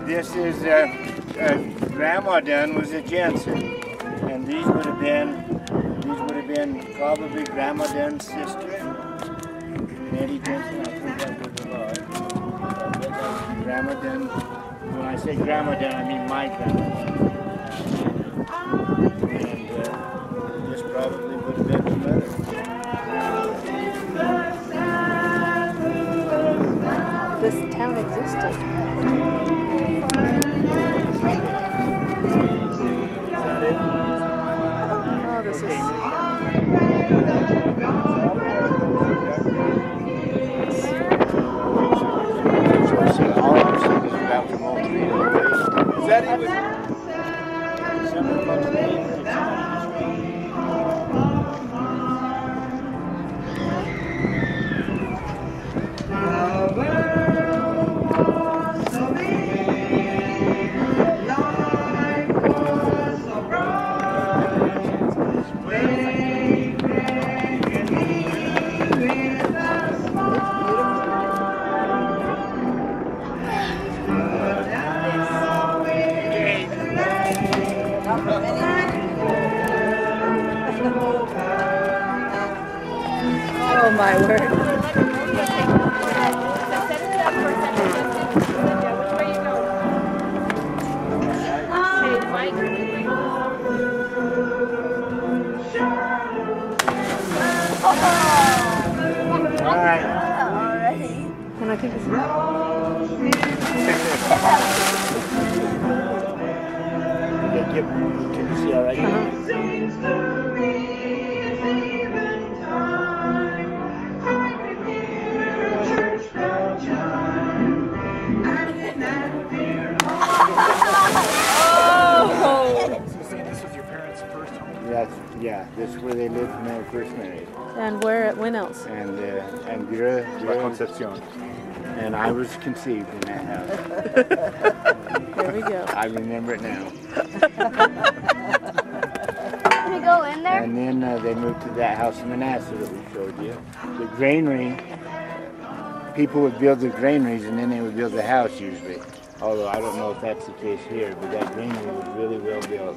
This is Grandma Dunn was a Jensen, and these would have been probably Grandma Dunn's sister, Nettie Jensen. I think that was a lot. Grandma Dunn. When I say Grandma Dunn, I mean my grandma. And this probably would have been the mother. This town existed. Oh, this is... Is that even... Oh my word. Alright. And I think it's... Can you see all right? Yeah, this is where they lived when they were first married. And when else? And Vera Concepcion. and I was conceived in that house. There we go. I remember it now. Can we go in there? And then they moved to that house in Manassa that we showed you. The granary, people would build the granaries and then they would build the house usually. Although I don't know if that's the case here, but that granary was really well built.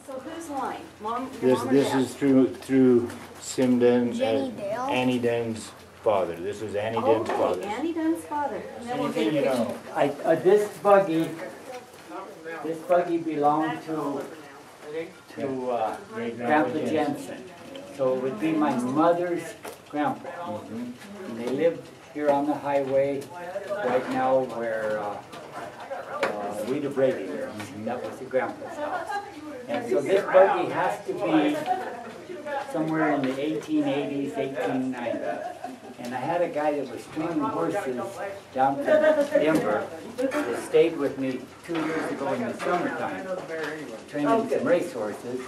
So whose line? Mom, This is through Sim Dunn, Jenny Dale? Annie Dunn's father. This was Annie Dunn's father. Annie Dunn's father. Anything you know. This buggy belonged to Grandpa Jensen. So it would be my mother's grandpa. And they lived here on the highway right now where Rita Brady lives. That was the grandpa's house. And so this buggy has to be somewhere in the 1880s, 1890s. And I had a guy that was training horses down from Denver that stayed with me 2 years ago in the summertime, training some race horses.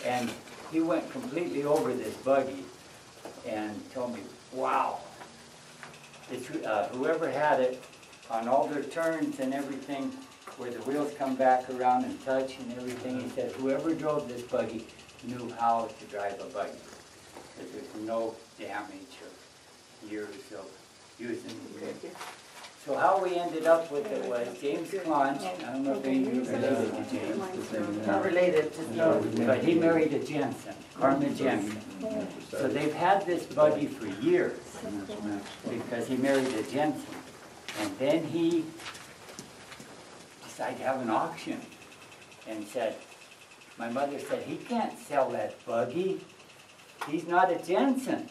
And he went completely over this buggy and told me, wow, whoever had it, on all their turns and everything, where the wheels come back around and touch and everything, he said, whoever drove this buggy knew how to drive a buggy. That there's no damage or years of using it. So how we ended up with it was James Conch, I don't know if any of you are related to James. Not related to no. But he married a Jensen, Carmen Jensen. So they've had this buggy for years because he married a Jensen. And then he decided to have an auction and said, my mother said, he can't sell that buggy. He's not a Jensen.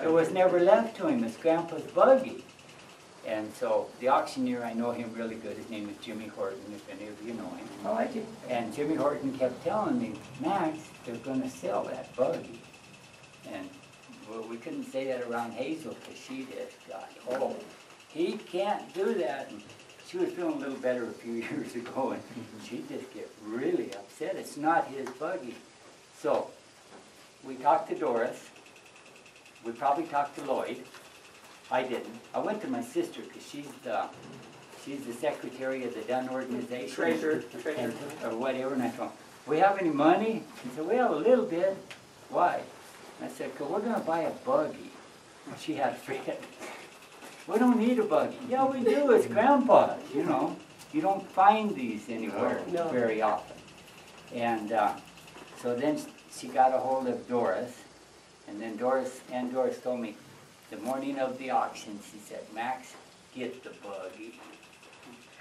It was never left to him. It's Grandpa's buggy. And so the auctioneer, I know him really good. His name is Jimmy Horton, if any of you know him. Oh, I do. And Jimmy Horton kept telling me, Max, they're going to sell that buggy. And well, we couldn't say that around Hazel because she just got, oh, he can't do that. And she was feeling a little better a few years ago, and she'd just get really upset. It's not his buggy. So we talked to Doris. We probably talked to Lloyd. I didn't. I went to my sister because she's the secretary of the Dunn organization. Treasurer. Or whatever. And I told her, we have any money? She said, we have a little bit. Why? I said, because we're going to buy a buggy. She had a fit. We don't need a buggy. Yeah, we do. It's Grandpa's, you know. You don't find these anywhere very often. And so then she got a hold of Doris. And then Doris told me, the morning of the auction, she said, Max, get the buggy.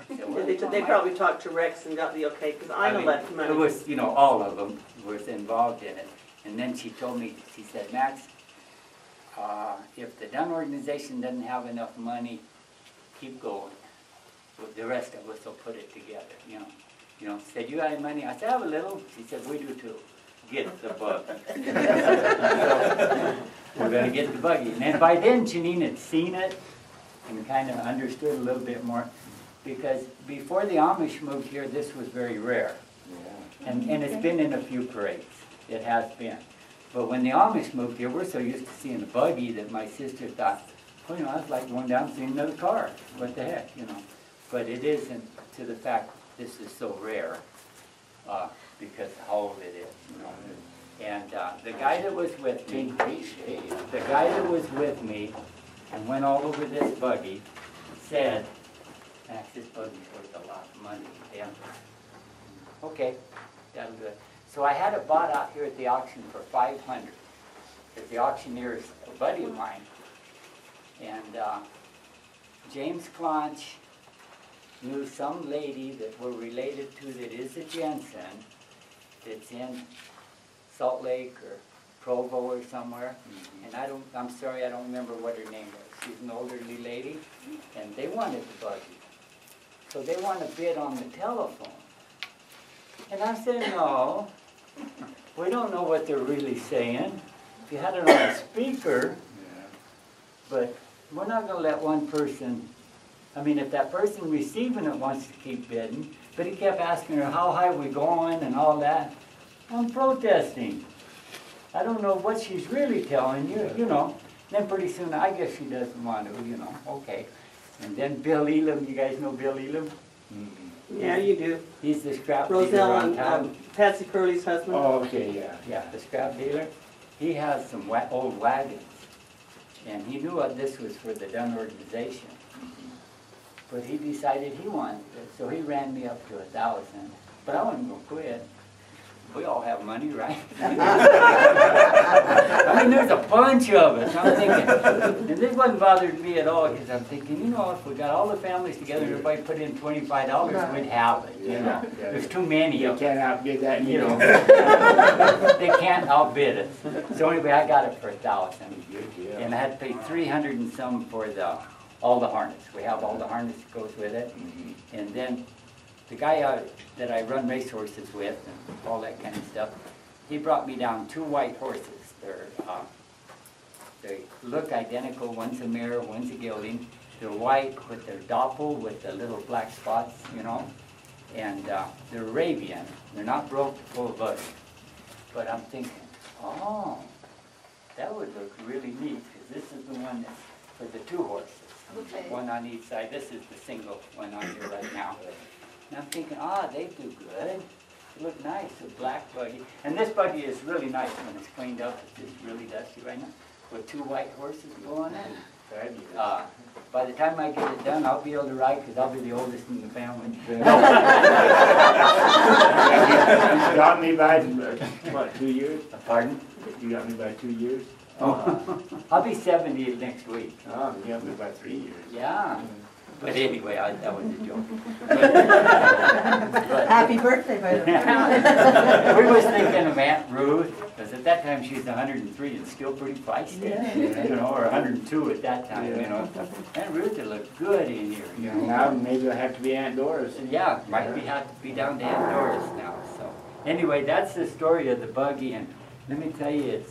Said, well, They probably talked to Rex and got the okay, because I know left money. It was, you know, all of them was involved in it. And then she told me, she said, Max, if the Dunn organization doesn't have enough money, keep going. The rest of us will put it together, you know. You know, she said, you got any money? I said, I have a little. She said, we do too. Get the buggy. So we're going to get the buggy. And then by then, Janine had seen it and kind of understood a little bit more. Because before the Amish moved here, this was very rare. And it's been in a few parades. It has been. But when the Amish moved here, we're so used to seeing a buggy that my sister thought, well, you know, it's like going down and seeing another car. What the heck, you know. But it isn't to the fact this is so rare because how old it is, you know. And the guy that was with me, and went all over this buggy said, Max, this buggy's worth a lot of money. Yeah. Okay, that'll do it. So I had it bought out here at the auction for $500. Because the auctioneer is a buddy of mine. And James Clonch knew some lady that we're related to that is a Jensen that's in Salt Lake or Provo or somewhere. And I'm sorry, I don't remember what her name was. She's an elderly lady. And they wanted the buggy. So they want to bid on the telephone. And I said, no, we don't know what they're really saying. If you had it on a speaker, but we're not going to let one person, I mean, if that person receiving it wants to keep bidding, but he kept asking her, how high are we going and all that, I'm protesting. I don't know what she's really telling you, you know. Then pretty soon, I guess she doesn't want to, you know, okay. And then Bill Elam, you guys know Bill Elam? Yeah, you do. He's the scrap dealer Roselle on and town. Patsy Curley's husband. Oh, okay, yeah. Yeah, the scrap dealer. He has some old wagons. And he knew what this was for the Dunn organization. But he decided he wanted it. So he ran me up to 1,000. But I wasn't going to quit. We all have money, right? I mean, there's a bunch of us. I'm thinking, and this wasn't bothering me at all because I'm thinking, you know, if we got all the families together and everybody put in $25, we'd have it. You know, there's too many of them. You can't outbid that, You know, they can't outbid us. So anyway, I got it for 1,000, and I had to pay 300 and some for all the harness. We have all the harness that goes with it, and then the guy that I run racehorses with and all that kind of stuff, he brought me down 2 white horses. They look identical. One's a mirror, one's a gelding. They're white with their doppel with the little black spots, you know. And they're Arabian. They're not broke, full of butter. But I'm thinking, oh, that would look really neat because this is the one that's for the 2 horses. Okay. One on each side. This is the single one on here right now. And I'm thinking, they do good. They look nice, a black buggy. And this buggy is really nice when it's cleaned up. It's just really dusty right now. With 2 white horses going in. By the time I get it done, I'll be able to ride because I'll be the oldest in the family. You got me by, what, 2 years? Pardon? You got me by 2 years? I'll be 70 next week. Oh, you got me by 3 years. Yeah. But anyway, that was a joke. Happy birthday, by the way. We was thinking of Aunt Ruth, because at that time she was 103 and still pretty feisty, you know, or 102 at that time, you know. Aunt Ruth would look good in here, you know. Now maybe I'll have to be Aunt Doris. Yeah, might be have to be down to Aunt Doris now. So anyway, that's the story of the buggy, and let me tell you,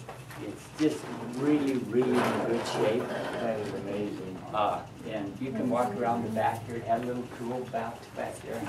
it's just really, really in good shape. That is amazing. And you can walk around the back here, it had a little pool back there.